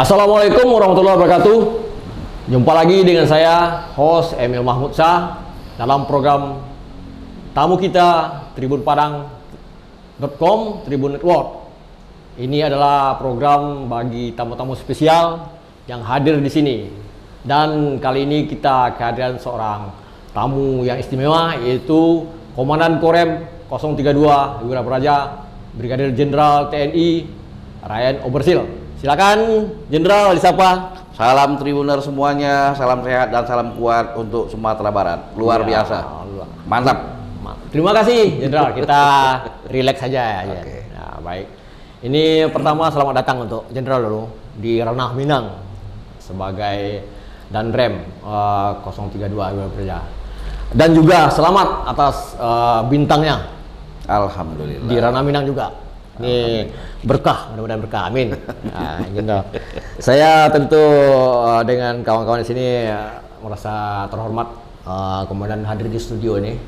Assalamualaikum warahmatullahi wabarakatuh. Jumpa lagi dengan saya, host Emil Mahmud Shah, dalam program tamu kita tribunpadang.com, Tribun Network. Ini adalah program bagi tamu-tamu spesial yang hadir di sini. Dan kali ini kita kehadiran seorang tamu yang istimewa, yaitu Komandan Korem 032 Wira Praja Brigadir Jenderal TNI Ryan Obersil. Silakan Jenderal disapa. Salam Tribuner semuanya, salam sehat dan salam kuat untuk Sumatera Barat. Luar biasa. Mantap. Terima kasih Jenderal. Kita rileks saja ya. Oke. Nah, baik. Ini pertama selamat datang untuk Jenderal dulu di Ranah Minang sebagai Danrem 032 Wira Praja. Dan juga selamat atas bintangnya Alhamdulillah. di Ranah Minang juga. Ini berkah, mudah-mudahan berkah. Amin. Nah, gitu. Saya tentu dengan kawan-kawan di sini merasa terhormat Komandan hadir di studio ini.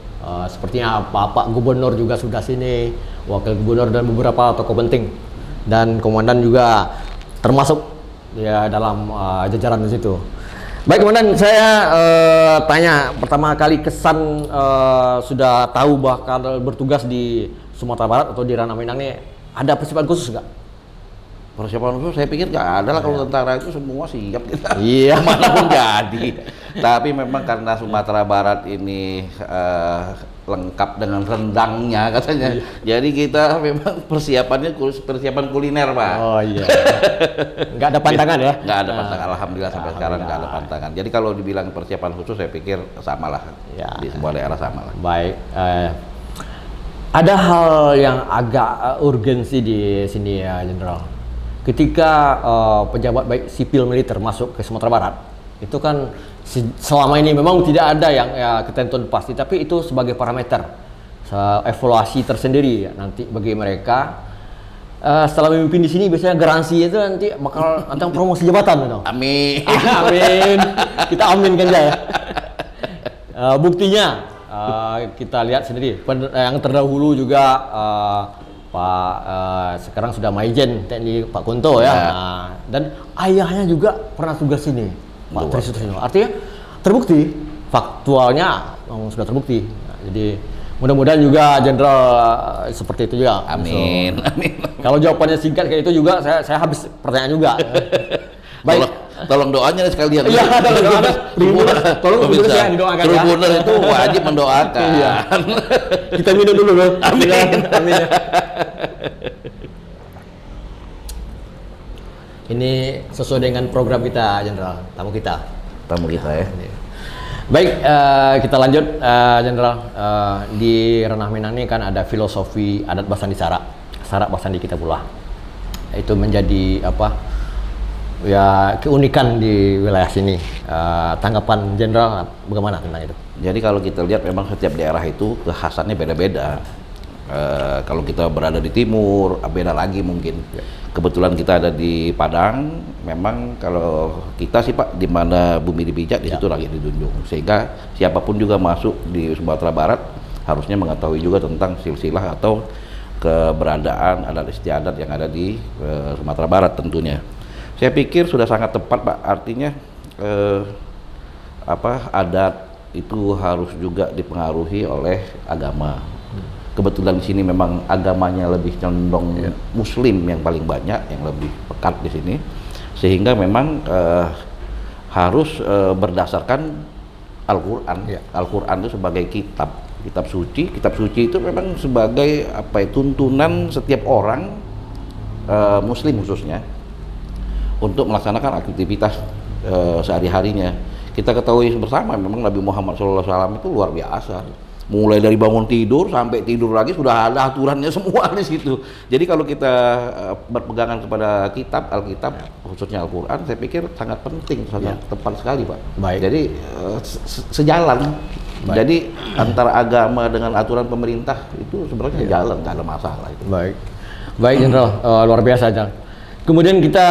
Sepertinya Bapak Gubernur juga sudah sini, Wakil Gubernur dan beberapa tokoh penting. Dan Komandan juga termasuk ya dalam jajaran di situ. Baik Komandan, saya tanya pertama kali kesan sudah tahu bakal bertugas di Sumatera Barat atau di Ranah Minang ini, ada persiapan khusus nggak? Persiapan khusus saya pikir nggak ada lah, kalau tentara itu semua siap kita. Iya. Manapun jadi. Tapi memang karena Sumatera Barat ini lengkap dengan rendangnya katanya. Jadi kita memang persiapannya persiapan kuliner, Pak. Oh iya. Nggak ada pantangan ya? Nggak ada pantangan, alhamdulillah sampai sekarang nggak ada pantangan. Jadi kalau dibilang persiapan khusus saya pikir samalah. Ya. Di semua daerah samalah. Baik. Ada hal yang agak urgensi di sini ya, Jenderal. Ketika pejabat baik sipil militer masuk ke Sumatera Barat, itu kan selama ini memang tidak ada yang ketentuan pasti, tapi itu sebagai parameter evaluasi tersendiri ya, nanti bagi mereka. Setelah memimpin di sini biasanya garansi itu nanti bakal tentang promosi jabatan, gitu. Amin. Amin. Kita aminkan aja ya. Buktinya kita lihat sendiri yang terdahulu juga Pak sekarang sudah Maijen TNI Pak Kunto ya. Nah, dan ayahnya juga pernah tugas sini Pak Trisutrisno. Artinya terbukti, faktualnya sudah terbukti. Nah, jadi mudah-mudahan juga Jenderal seperti itu juga. Amin. So, amin. kalau jawabannya singkat kayak itu juga saya habis pertanyaan juga. Baik. Tolong doanya sekalian. Iya, tolong bisa. didoakan ya. Tribuner itu wajib mendoakan. Iya. Kita minum dulu loh. Amin. Amin. Ini sesuai dengan program kita, Jenderal, tamu kita ya. Baik, kita lanjut, Jenderal. Di Ranah Minang ini kan ada filosofi adat Basandi Sarak Basandi kita pula. Itu menjadi apa? Ya, keunikan di wilayah sini. Tanggapan Jenderal bagaimana tentang itu? Jadi kalau kita lihat memang setiap daerah itu kekhasannya beda-beda. Kalau kita berada di timur, beda lagi mungkin. Ya. Kebetulan kita ada di Padang, memang kalau kita sih Pak, di mana bumi dipijak, di situ lagi dijunjung. Sehingga siapapun juga masuk di Sumatera Barat harusnya mengetahui juga tentang silsilah atau keberadaan adat istiadat yang ada di Sumatera Barat tentunya. Saya pikir sudah sangat tepat Pak, artinya adat itu harus juga dipengaruhi oleh agama. Kebetulan di sini memang agamanya lebih condong Muslim yang paling banyak, yang lebih pekat di sini, sehingga memang harus berdasarkan Al-Quran. Al-Quran itu sebagai kitab suci. Kitab suci itu memang sebagai tuntunan setiap orang Muslim khususnya untuk melaksanakan aktivitas sehari-harinya. Kita ketahui bersama memang Nabi Muhammad SAW itu luar biasa. Mulai dari bangun tidur sampai tidur lagi sudah ada aturannya semua di situ. Jadi kalau kita berpegangan kepada Alkitab, khususnya Al-Quran, saya pikir sangat penting, sangat tepat sekali Pak. Baik. Jadi sejalan. Baik. Jadi antara agama dengan aturan pemerintah itu sebenarnya jalan, nggak ada masalah itu. Baik Jenderal, luar biasa Jenderal. Kemudian kita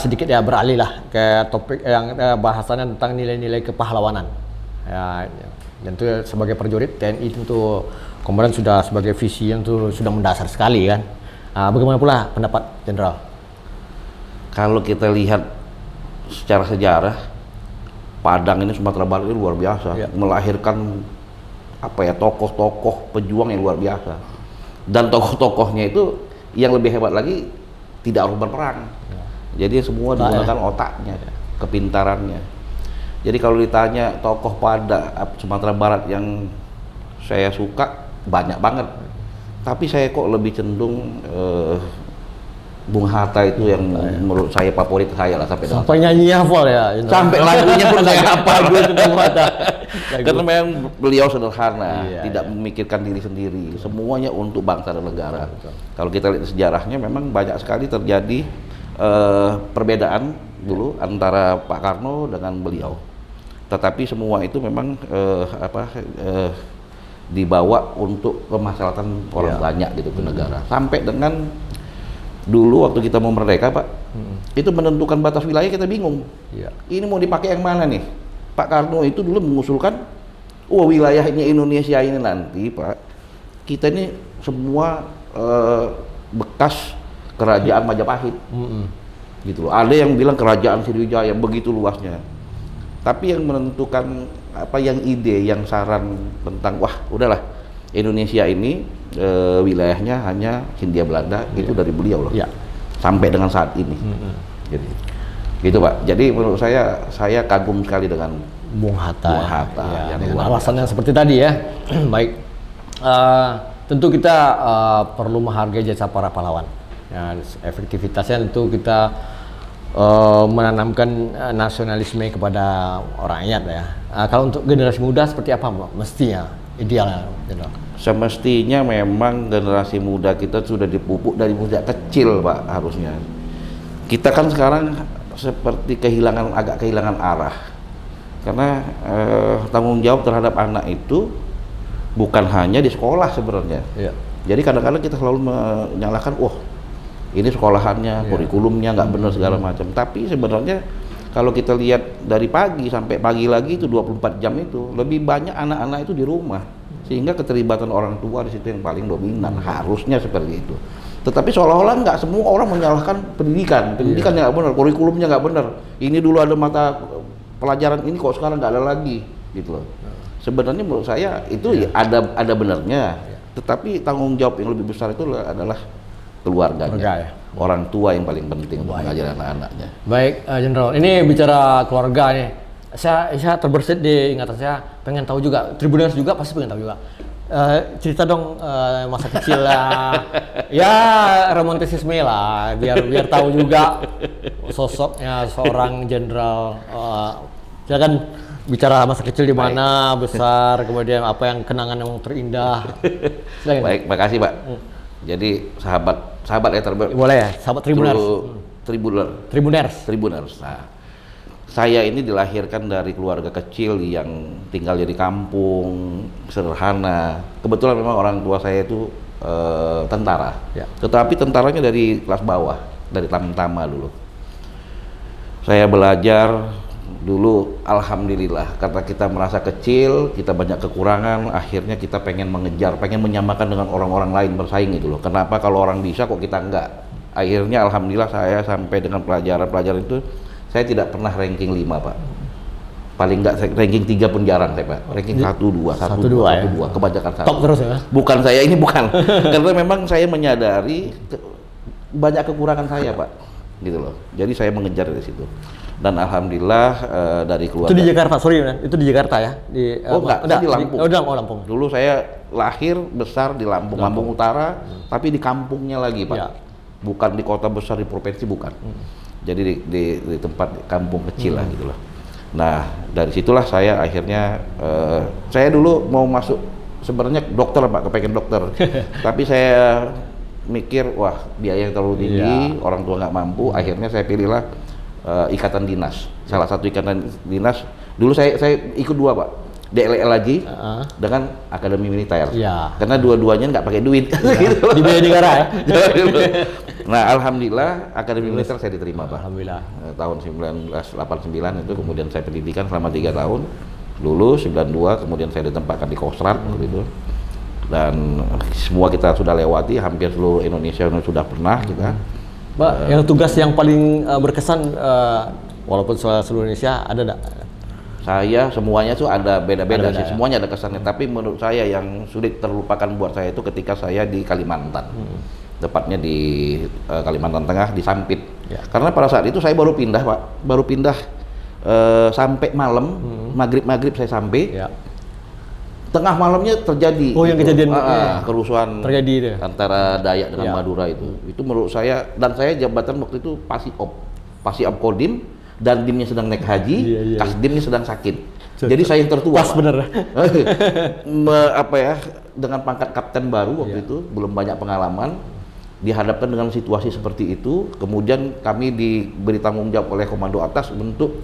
sedikit ya beralih lah ke topik yang bahasannya tentang nilai-nilai kepahlawanan. Ya, tentu sebagai prajurit TNI tentu Komandan sudah sebagai visi yang tuh sudah mendasar sekali kan. Bagaimana pula pendapat Jenderal? Kalau kita lihat secara sejarah Padang ini, Sumatera Barat ini luar biasa, melahirkan apa ya, tokoh-tokoh pejuang yang luar biasa. Dan tokoh-tokohnya itu yang lebih hebat lagi tidak harus berperang. Jadi semua digunakan otaknya, kepintarannya. Jadi kalau ditanya tokoh pada Sumatera Barat yang saya suka, banyak banget. Tapi saya kok lebih cenderung Bung Hatta itu yang menurut saya favorit saya lah sampai nyanyi hafal ya. Sampai lagunya pun saya hafal Bung Hatta. Karena memang beliau sederhana, tidak memikirkan diri sendiri, semuanya untuk bangsa dan negara. Kalau kita lihat sejarahnya, memang banyak sekali terjadi perbedaan dulu antara Pak Karno dengan beliau. Tetapi semua itu memang dibawa untuk kemaslahatan orang banyak gitu ke negara. Sampai dengan dulu waktu kita mau merdeka, Pak, itu menentukan batas wilayah kita bingung. Ini mau dipakai yang mana nih? Pak Karno itu dulu mengusulkan, wilayahnya Indonesia ini nanti, Pak, kita ini semua bekas kerajaan Majapahit. Gitu loh. Ada yang bilang kerajaan Sriwijaya, begitu luasnya. Tapi yang menentukan yang ide, yang saran tentang udahlah Indonesia ini wilayahnya hanya Hindia Belanda, itu dari beliau loh. Sampai dengan saat ini. Gitu Pak. Jadi menurut saya kagum sekali dengan Bung Hatta. Dengan alasan yang seperti tadi ya. Baik. Tentu kita perlu menghargai jasa para pahlawan. Efektivitasnya tentu kita menanamkan nasionalisme kepada orang rakyat ya. Kalau untuk generasi muda seperti apa, Pak? Mestinya idealnya. Semestinya memang generasi muda kita sudah dipupuk dari sejak kecil, Pak, harusnya. Kita kan sekarang seperti agak kehilangan arah. Karena tanggung jawab terhadap anak itu bukan hanya di sekolah sebenarnya. Jadi kadang-kadang kita selalu menyalahkan, ini sekolahannya, kurikulumnya nggak benar segala macam. Tapi sebenarnya kalau kita lihat dari pagi sampai pagi lagi itu 24 jam itu, lebih banyak anak-anak itu di rumah. Sehingga keterlibatan orang tua di situ yang paling dominan, harusnya seperti itu. Tetapi seolah-olah nggak semua orang menyalahkan pendidikan nggak benar, kurikulumnya nggak benar. Ini dulu ada mata pelajaran ini kok sekarang nggak ada lagi, gitu loh. Sebenarnya menurut saya itu ada benarnya. Tetapi tanggung jawab yang lebih besar itu adalah keluarganya, orang tua yang paling penting untuk mengajar anak-anaknya. Baik, Jenderal, ini bicara keluarga nih, saya terbersit di ingatan saya, pengen tahu juga, Tribuners juga pasti pengen tahu juga. Cerita dong masa kecil lah, ya romantisisme lah, biar tahu juga sosoknya seorang jenderal. Silakan bicara masa kecil di mana, besar, kemudian apa yang kenangan yang terindah. Silakan. Baik, makasih Pak. Jadi sahabat ya boleh ya, sahabat Tribuners. Tribuners. Nah, saya ini dilahirkan dari keluarga kecil yang tinggalnya di kampung, sederhana. Kebetulan memang orang tua saya itu tentara. Tetapi tentaranya dari kelas bawah, dari Tamtama dulu. Saya belajar dulu, alhamdulillah, karena kita merasa kecil, kita banyak kekurangan, akhirnya kita pengen menyamakan dengan orang-orang lain, bersaing gitu loh. Kenapa kalau orang bisa kok kita enggak? Akhirnya alhamdulillah saya sampai dengan pelajaran itu, saya tidak pernah ranking 5, Pak. Paling enggak ranking 3 pun jarang saya, Pak. Ranking 1, 2, kebanyakan 1. Top terus ya? Bukan saya, ini bukan. Karena memang saya menyadari banyak kekurangan saya, Pak. Gitu loh. Jadi saya mengejar dari situ. Dan alhamdulillah dari keluarga. Itu di Jakarta, itu di Jakarta ya? Di Lampung. Lampung. Dulu saya lahir besar di Lampung Utara, tapi di kampungnya lagi, Pak. Bukan di kota besar di provinsi, bukan. Jadi di tempat kampung kecil lah gitu loh. Nah, dari situlah saya akhirnya saya dulu mau masuk sebenarnya dokter, Pak, kepengen dokter. Tapi saya mikir, biaya yang terlalu tinggi, orang tua nggak mampu, akhirnya saya pilihlah ikatan dinas. Salah satu ikatan dinas dulu saya ikut 2, Pak, DLL lagi dengan akademi militer. Karena dua-duanya nggak pakai duit. Dibiayai negara ya. Nah, alhamdulillah akademi militer saya diterima, Pak. Alhamdulillah. Tahun 1989 itu kemudian saya pendidikan selama 3 tahun, lulus 92, kemudian saya ditempatkan di Kostrad gitu. Dan semua kita sudah lewati, hampir seluruh Indonesia sudah pernah kita. Mbak, yang tugas yang paling berkesan walaupun seluruh Indonesia ada enggak? Saya semuanya tuh ada beda-beda Ada-beda sih, ya? semuanya ada kesannya. Tapi menurut saya yang sulit terlupakan buat saya itu ketika saya di Kalimantan, tepatnya di Kalimantan Tengah di Sampit. Ya. Karena pada saat itu saya baru pindah Pak, baru pindah sampai malam, maghrib saya sampai. Ya. Tengah malamnya terjadi. Oh, yang kejadian kerusuhan terjadi itu. antara Dayak dengan Ya. Madura itu. Itu menurut saya, dan saya jabatan waktu itu Pasipop Kodim, dan dimnya sedang naik haji, Iya, iya. Kasdimnya sedang sakit. Jadi saya yang tertua. Pas Pak. bener. Apa ya, dengan pangkat kapten baru waktu itu, belum banyak pengalaman, dihadapkan dengan situasi seperti itu. Kemudian kami diberi tanggung jawab oleh komando atas untuk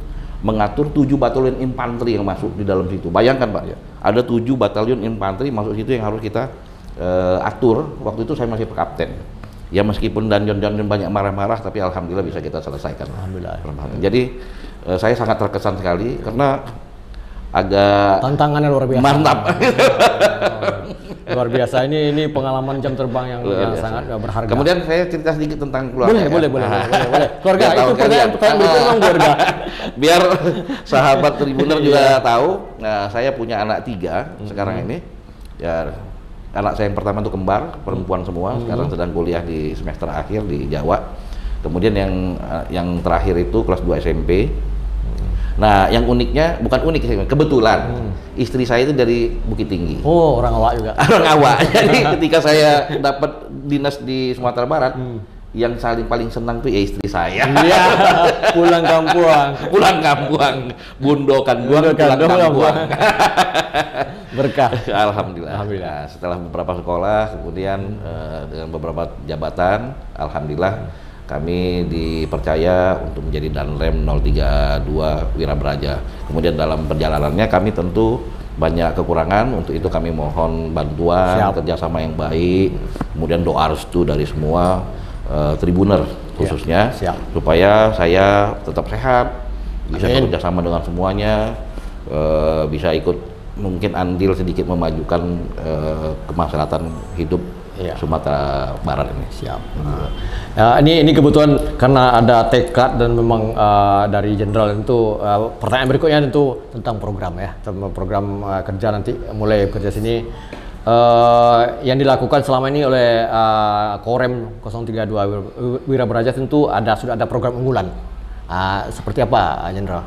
mengatur 7 batalion infanteri yang masuk di dalam situ. Bayangkan Pak, ada 7 batalion infanteri masuk situ yang harus kita atur. Waktu itu saya masih kapten. Ya meskipun danjon-danjon banyak marah-marah, tapi alhamdulillah bisa kita selesaikan. Alhamdulillah. Jadi saya sangat terkesan sekali karena agak Tantangannya luar biasa. mantap. Luar biasa, ini pengalaman jam terbang yang Luar biasa. sangat berharga. Kemudian saya cerita sedikit tentang keluarga. boleh. Keluarga, Biar itu tahu kalian. pertanyaan berikutnya dong, keluarga. Biar sahabat Tribuner juga tahu. Nah, saya punya anak 3 sekarang ini. Ya, anak saya yang pertama itu kembar, perempuan semua. Sekarang sedang kuliah di semester akhir di Jawa. Kemudian yang terakhir itu kelas 2 SMP. Nah, yang uniknya, bukan unik sih, kebetulan istri saya itu dari Bukit Tinggi. Oh, orang awak juga. Orang awak. Jadi ketika saya dapat dinas di Sumatera Barat, yang paling senang tuh ya istri saya. Iya, pulang kampung. Pulang kampung, bundokan buang, pulang kampung. Berkah. Alhamdulillah. Alhamdulillah. Nah, setelah beberapa sekolah, kemudian dengan beberapa jabatan, alhamdulillah kami dipercaya untuk menjadi Danrem 032 Wirabraja. Kemudian dalam perjalanannya kami tentu banyak kekurangan, untuk itu kami mohon bantuan, kerjasama yang baik, kemudian doa restu dari semua Tribuner khususnya, supaya saya tetap sehat, bisa bekerjasama dengan semuanya, bisa ikut mungkin andil sedikit memajukan kemaslahatan hidup Sumatera Barat ini. Siap. Ya, ini kebetulan karena ada tekad dan memang dari jenderal itu pertanyaan berikutnya tentu tentang program ya, tentang program kerja nanti mulai kerja sini yang dilakukan selama ini oleh Korem 032 Wirabraja tentu sudah ada program unggulan. Seperti apa, Jenderal?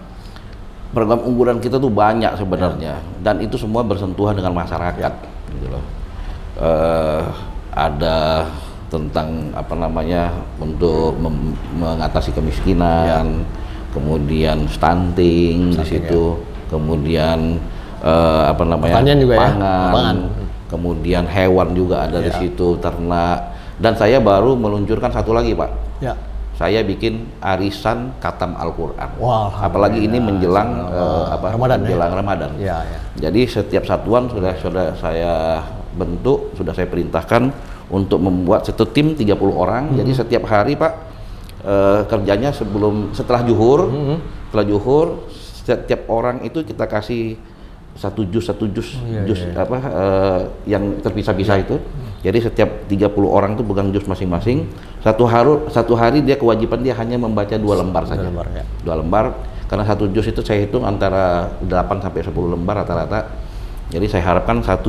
Program unggulan kita tuh banyak sebenarnya, dan itu semua bersentuhan dengan masyarakat, gitu loh. Ada tentang apa namanya untuk mengatasi kemiskinan, kemudian stunting di situ, kemudian apa namanya pangan, kemudian hewan juga ada di situ, ternak, dan saya baru meluncurkan satu lagi Pak. Saya bikin arisan khatam Al-Quran. Apalagi ini menjelang Ramadan. Jadi setiap satuan sudah saya bentuk, sudah saya perintahkan untuk membuat satu tim 30 orang. Jadi setiap hari Pak kerjanya setelah zuhur, setiap orang itu kita kasih satu juz yang terpisah-pisah itu. Jadi setiap 30 orang itu pegang juz masing-masing. Satu hari dia kewajiban dia hanya membaca 2 lembar saja. 2 lembar, karena satu juz itu saya hitung antara 8 sampai 10 lembar rata-rata. Jadi saya harapkan 1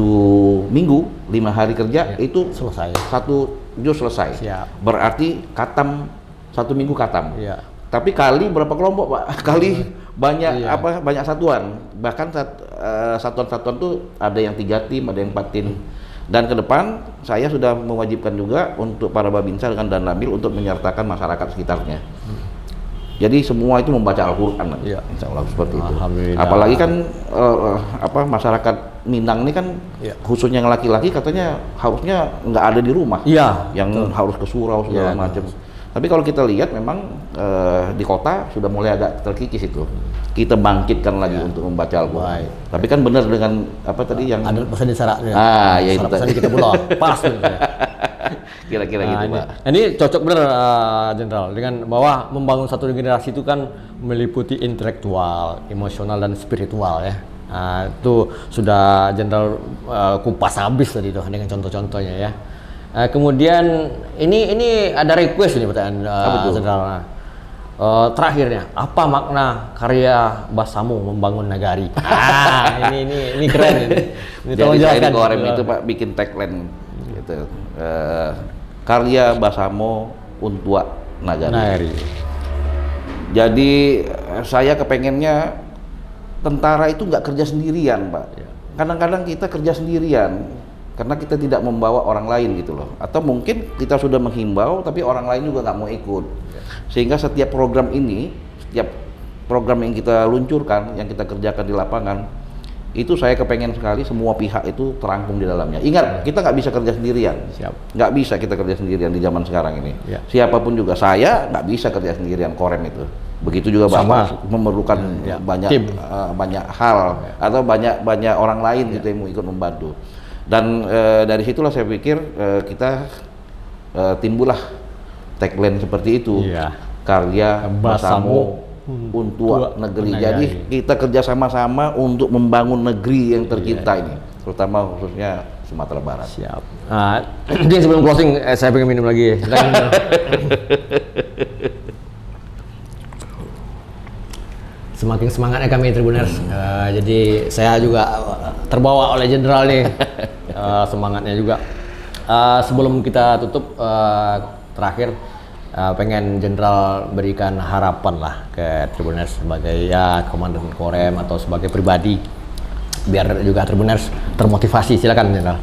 minggu 5 hari kerja itu selesai. 1 juz selesai. Berarti khatam 1 minggu khatam. Tapi kali berapa kelompok Pak? Kali banyak banyak satuan. Bahkan satuan-satuan tuh ada yang 3 tim, ada yang 4 tim. Dan ke depan saya sudah mewajibkan juga untuk para Babinsa dengan Danramil untuk menyertakan masyarakat sekitarnya. Jadi semua itu membaca Al-Quran, insya Allah seperti itu. Apalagi kan masyarakat Minang ini kan khususnya yang laki-laki katanya harusnya nggak ada di rumah, yang harus ke surau segala macam. Tapi kalau kita lihat memang di kota sudah mulai agak terkikis itu. Kita bangkitkan lagi untuk membaca Al-Quran. Tapi kan benar dengan apa tadi yang ada pesan di syaratnya. Ya itu pesan kita pulang. Pas gitu. Kira-kira gitu Pak. Ini cocok benar Jenderal dengan bahwa membangun satu generasi itu kan meliputi intelektual, emosional dan spiritual ya. Itu sudah Jenderal kupas habis tadi tuh dengan contoh-contohnya ya. Kemudian ini ada request ini pertanyaan Jenderal. terakhirnya, apa makna karya Basamo membangun nagari? Ini keren ini. Ini tolong Jadi saya di jelaskan. Korem itu Pak bikin tagline gitu. Karya Basamo untuk nagari. Nagari. Jadi saya kepengennya tentara itu nggak kerja sendirian, Pak. Kadang-kadang kita kerja sendirian karena kita tidak membawa orang lain gitu loh. Atau mungkin kita sudah menghimbau tapi orang lain juga nggak mau ikut. Sehingga setiap program ini, setiap program yang kita luncurkan, yang kita kerjakan di lapangan, itu saya kepengen sekali semua pihak itu terangkum di dalamnya. Ingat, kita nggak bisa kerja sendirian. Siap. Nggak bisa kita kerja sendirian di zaman sekarang ini. Ya. Siapapun juga, saya nggak bisa kerja sendirian Korem itu. Begitu juga Bapak memerlukan banyak hal atau banyak orang lain gitu yang mau ikut membantu. Dan dari situlah saya pikir kita timbullah tagline seperti itu, karya Basamo untuk negeri. Jadi kita kerja sama-sama untuk membangun negeri yang tercinta ini, terutama khususnya Sumatera Barat. Siap. Jadi sebelum closing, saya pengen minum lagi. Semakin semangatnya kami Tribuners. Jadi saya juga terbawa oleh Jenderal nih semangatnya juga. Sebelum kita tutup, terakhir pengen Jenderal berikan harapan lah ke Tribuners sebagai Komandan Korem atau sebagai pribadi, biar juga Tribuners termotivasi. Silakan Jenderal.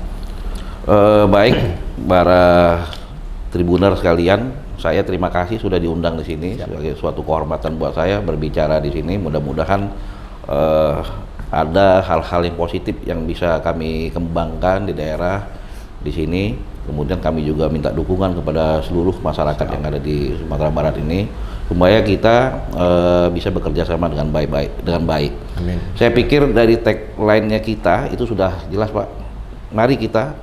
Baik, para Tribuners sekalian, saya terima kasih sudah diundang di sini. Sebagai suatu kehormatan buat saya berbicara di sini. Mudah-mudahan ada hal-hal yang positif yang bisa kami kembangkan di daerah di sini. Kemudian kami juga minta dukungan kepada seluruh masyarakat yang ada di Sumatera Barat ini supaya kita bisa bekerja sama dengan baik. Amin. Saya pikir dari tagline-nya kita itu sudah jelas, Pak. Mari kita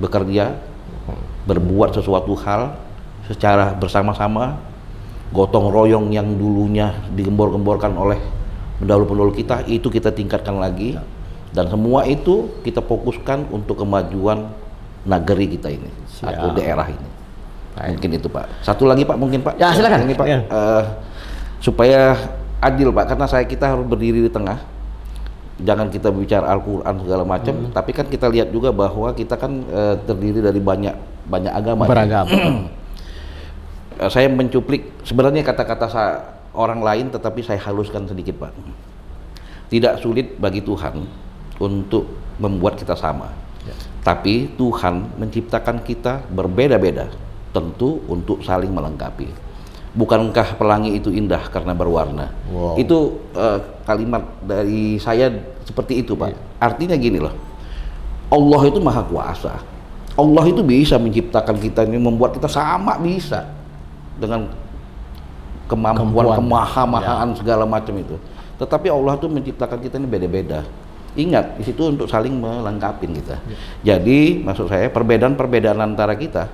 bekerja, berbuat sesuatu hal secara bersama-sama, gotong royong yang dulunya digembor-gemborkan oleh pendahulu-pendahulu kita, itu kita tingkatkan lagi, dan semua itu kita fokuskan untuk kemajuan negeri kita ini atau daerah ini. Mungkin itu Pak. Satu lagi Pak, mungkin Pak. Ya silakan. Ini Pak, supaya adil Pak, karena kita harus berdiri di tengah. Jangan kita bicara Al-Quran segala macam, tapi kan kita lihat juga bahwa kita kan terdiri dari banyak agama. Beragam. Saya mencuplik sebenarnya kata-kata orang lain, tetapi saya haluskan sedikit Pak. Tidak sulit bagi Tuhan untuk membuat kita sama, tapi Tuhan menciptakan kita berbeda-beda, tentu untuk saling melengkapi. Bukankah pelangi itu indah karena berwarna? Wow. Itu kalimat dari saya seperti itu Pak. Artinya gini loh, Allah itu maha kuasa. Allah itu bisa menciptakan kita ini, membuat kita sama, bisa dengan kemampuan kemaha-mahaan segala macam itu. Tetapi Allah tuh menciptakan kita ini beda-beda. Ingat, di situ untuk saling melengkapi kita. Jadi maksud saya perbedaan antara kita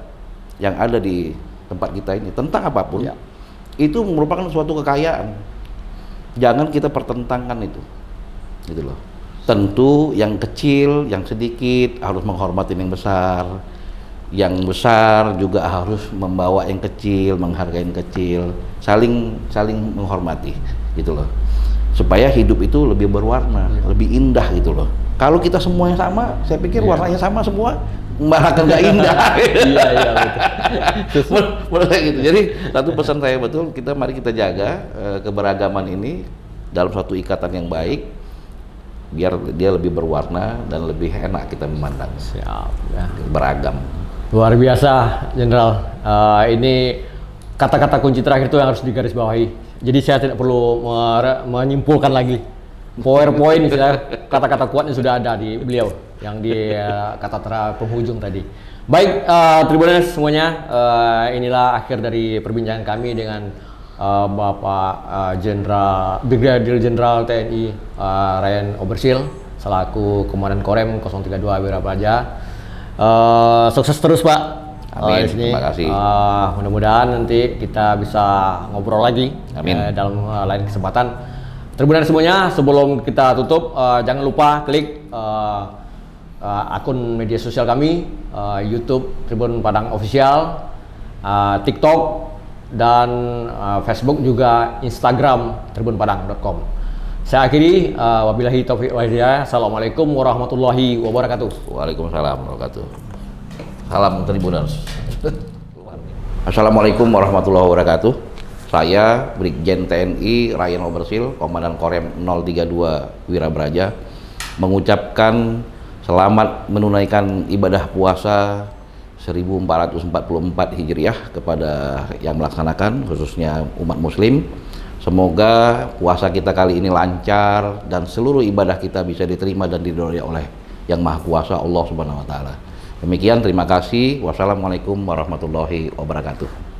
yang ada di tempat kita ini tentang apapun itu merupakan suatu kekayaan. Jangan kita pertentangkan itu, gitu loh. Tentu yang kecil, yang sedikit harus menghormati yang besar. Yang besar juga harus membawa yang kecil, menghargai yang kecil, saling menghormati, gitu loh. Supaya hidup itu lebih berwarna, lebih indah gitu loh. Kalau kita semuanya sama, saya pikir warnanya sama semua, malah kan nggak indah. Iya betul. Menurut saya gitu. Jadi satu pesan saya betul, mari kita jaga keberagaman ini dalam suatu ikatan yang baik, biar dia lebih berwarna dan lebih enak kita memandang. Siap. Beragam. Luar biasa, Jenderal. Ini kata-kata kunci terakhir itu yang harus digarisbawahi. Jadi saya tidak perlu menyimpulkan lagi. PowerPoint, kata-kata kuatnya sudah ada di beliau yang di kata penghujung tadi. Baik, Tribuners semuanya, inilah akhir dari perbincangan kami dengan Bapak Brigadier Jenderal TNI Ryan Obersil selaku Komandan Korem 032 Wirabraja. Sukses terus Pak. Amin. Di sini. Terima kasih. Mudah-mudahan nanti kita bisa ngobrol lagi dalam lain kesempatan. Tribuners semuanya, sebelum kita tutup, jangan lupa klik akun media sosial kami, YouTube Tribun Padang Official, TikTok, dan Facebook juga Instagram tribunpadang.com. Saya akhiri, wabillahi taufiq wal hidayah. Assalamualaikum warahmatullahi wabarakatuh. Waalaikumsalam warahmatullahi wabarakatuh. Salam Tribuners. Assalamualaikum warahmatullahi wabarakatuh. Saya Brigjen TNI Ryan Obersil, Komandan Korem 032 Wirabraja, mengucapkan selamat menunaikan ibadah puasa 1444 Hijriah kepada yang melaksanakan, khususnya umat muslim. Semoga puasa kita kali ini lancar dan seluruh ibadah kita bisa diterima dan diridhoi oleh Yang Maha Kuasa Allah Subhanahu wa taala. Demikian, terima kasih. Wassalamualaikum warahmatullahi wabarakatuh.